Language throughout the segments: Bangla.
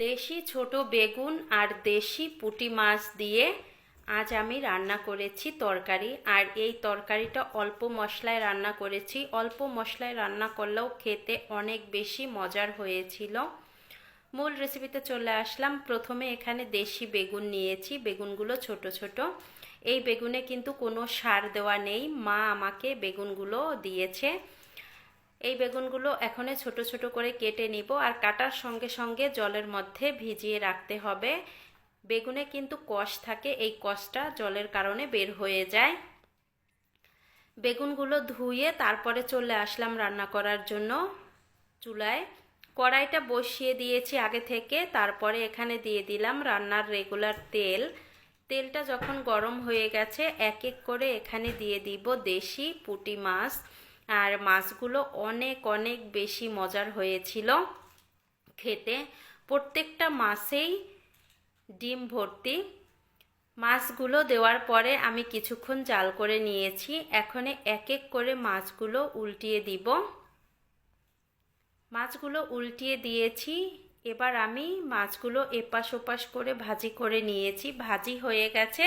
দেশি ছোট বেগুন আর দেশি পুঁটি মাছ দিয়ে আজ আমি রান্না করেছি তরকারি। আর এই তরকারিটা অল্প মশলায় রান্না করেছি। অল্প মশলায় রান্না করলেও খেতে অনেক বেশি মজার হয়েছিল। মূল রেসিপিতে চলে আসলাম। প্রথমে এখানে দেশি বেগুন নিয়েছি, বেগুনগুলো ছোট ছোট। এই বেগুনে কিন্তু কোনো সার দেওয়া নেই, মা আমাকে বেগুনগুলো দিয়েছে। এই বেগুনগুলো এখন ছোট ছোট করে কেটে নিব, আর কাটার সঙ্গে সঙ্গে জলের মধ্যে ভিজিয়ে রাখতে হবে। বেগুনে কিন্তু কষ থাকে, এই কষটা জলের কারণে বের হয়ে যায়। বেগুনগুলো ধুয়ে তারপরে চলে আসলাম রান্না করার জন্য চুলায়। কড়াইটা বসিয়ে দিয়েছি আগে থেকে। তারপরে এখানে দিয়ে দিলাম রান্নার রেগুলার তেল। তেলটা যখন গরম হয়ে গেছে, এক এক করে এখানে দিয়ে দিব দেশি পুঁটি মাছ। আর মাছগুলো অনেক অনেক বেশি মজার হয়েছিল খেতে। প্রত্যেকটা মাছেই ডিম ভর্তি। মাছগুলো দেওয়ার পরে আমি কিছুক্ষণ জাল করে নিয়েছি। এখন এক এক করে মাছগুলো উল্টিয়ে দিব। মাছগুলো উল্টিয়ে দিয়েছি। এবার আমি মাছগুলো এপাশ ওপাশ করে ভাজি করে নিয়েছি। ভাজি হয়ে গেছে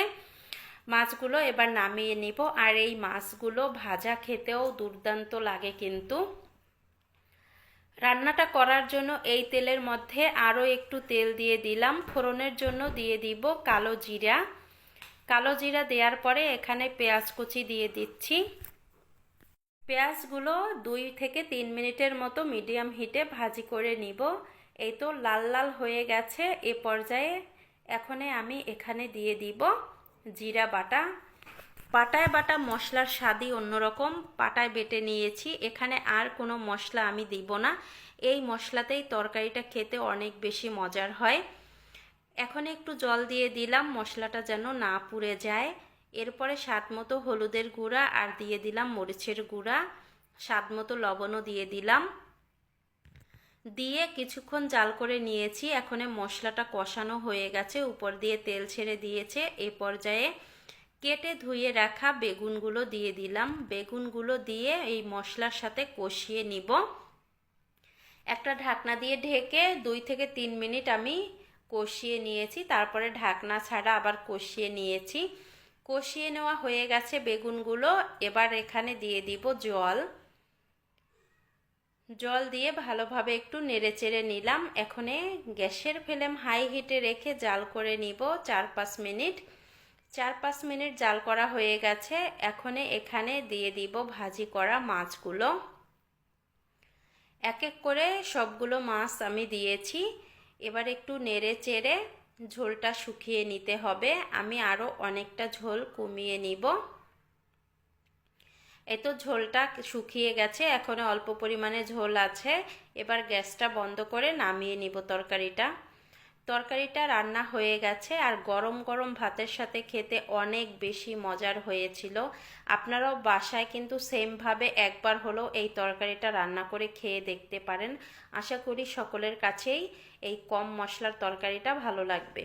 মাছগুলো, এবার নামিয়ে নিব। আর এই মাছগুলো ভাজা খেতেও দুর্দান্ত লাগে কিন্তু। রান্নাটা করার জন্য এই তেলের মধ্যে আরও একটু তেল দিয়ে দিলাম। ফোড়নের জন্য দিয়ে দিব কালো জিরা। কালো জিরা দেওয়ার পরে এখানে পেঁয়াজ কুচি দিয়ে দিচ্ছি। পেঁয়াজগুলো 2 থেকে 3 মিনিটের মতো মিডিয়াম হিটে ভাজি করে নিব। এই তো লাল লাল হয়ে গেছে। এ পর্যায়ে এখন আমি এখানে দিয়ে দিব জিরা বাটা। পাটায় বাটা মশলার স্বাদই অন্যরকম। পাটায় বেটে নিয়েছি, এখানে আর কোনো মশলা আমি দিব না। এই মশলাতেই তরকারিটা খেতে অনেক বেশি মজার হয়। এখন একটু জল দিয়ে দিলাম, মশলাটা যেন না পুড়ে যায়। এরপরে স্বাদ মতো হলুদের গুঁড়া আর দিয়ে দিলাম মরিচের গুঁড়া। স্বাদ মতো লবণও দিয়ে দিলাম। দিয়ে কিছুক্ষণ জাল করে নিয়েছি। এখন মশলাটা কষানো হয়ে গেছে, উপর দিয়ে তেল ছেড়ে দিয়েছে। এ পর্যায়ে কেটে ধুয়ে রাখা বেগুনগুলো দিয়ে দিলাম। বেগুনগুলো দিয়ে এই মশলার সাথে কষিয়ে নিব। একটা ঢাকনা দিয়ে ঢেকে 2 থেকে 3 মিনিট আমি কষিয়ে নিয়েছি। তারপরে ঢাকনা ছাড়া আবার কষিয়ে নিয়েছি। কষিয়ে নেওয়া হয়ে গেছে বেগুনগুলো। এবার এখানে দিয়ে দিব জল। জল দিয়ে ভালোভাবে একটু নেড়েচেড়ে নিলাম। এখন গ্যাসের ফ্লেম হাই হিটে রেখে জাল করে নিব 4-5 মিনিট। 4-5 মিনিট জাল করা হয়ে গেছে। এখন এখানে দিয়ে দিব ভাজি করা মাছগুলো। এক এক করে সবগুলো মাছ আমি দিয়েছি। এবার একটু নেড়ে চেড়ে ঝোলটা শুকিয়ে নিতে হবে। আমি আরও অনেকটা ঝোল কমিয়ে নিব। এই তো ঝোলটা শুকিয়ে গেছে, এখন অল্প পরিমাণে ঝোল আছে। এবার গ্যাসটা বন্ধ করে নামিয়ে নিব তরকারিটা। তরকারিটা রান্না হয়ে গেছে, আর গরম গরম ভাতের সাথে খেতে অনেক বেশি মজার হয়েছিল। আপনারাও বাসায় কিন্তু সেমভাবে একবার হলেও এই তরকারিটা রান্না করে খেয়ে দেখতে পারেন। আশা করি সকলের কাছেই এই কম মশলার তরকারিটা ভালো লাগবে।